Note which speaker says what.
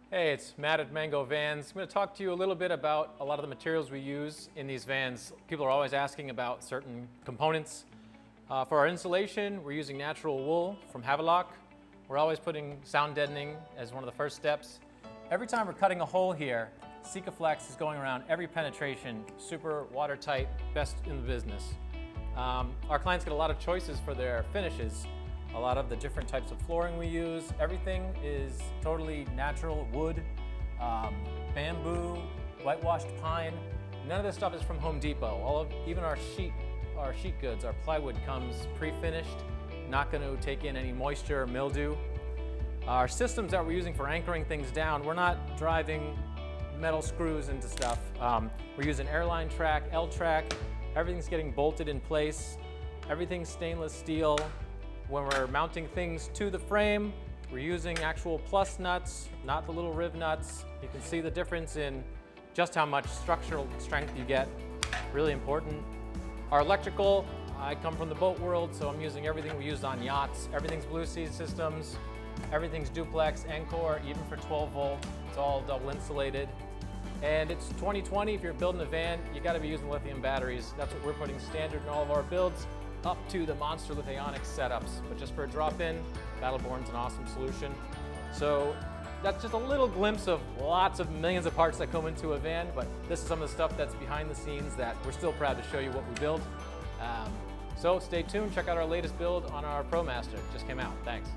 Speaker 1: Hey, it's Matt at Mango Vans. I'm going to talk to you a little bit about a lot of the materials we use in these vans. People are always asking about certain components. For our insulation, we're using natural wool from Havelock. We're always putting sound deadening as one of the first steps. Every time we're cutting a hole here, Sikaflex is going around every penetration, super watertight, best in the business. Our clients get a lot of choices for their finishes. A lot of the different types of flooring we use, everything is totally natural wood, bamboo, whitewashed pine. None of this stuff is from Home Depot. Even our sheet goods, our plywood comes pre-finished, not going to take in any moisture or mildew. Our systems that we're using for anchoring things down, we're not driving metal screws into stuff. We're using airline track, L-track, everything's getting bolted in place, everything's stainless steel. When we're mounting things to the frame, we're using actual plus nuts, not the little riv nuts. You can see the difference in just how much structural strength you get. Really important. Our electrical, I come from the boat world, so I'm using everything we used on yachts. Everything's Blue Sea systems, everything's duplex, Encore, even for 12 volt. It's all double insulated. And it's 2020, if you're building a van, you gotta be using lithium batteries. That's what we're putting standard in all of our builds, up to the monster lithionics setups. But just for a drop-in, Battleborn's an awesome solution. So that's just a little glimpse of lots of millions of parts that come into a van, but this is some of the stuff that's behind the scenes that we're still proud to show you what we build. So stay tuned, check out our latest build on our ProMaster. It just came out. Thanks.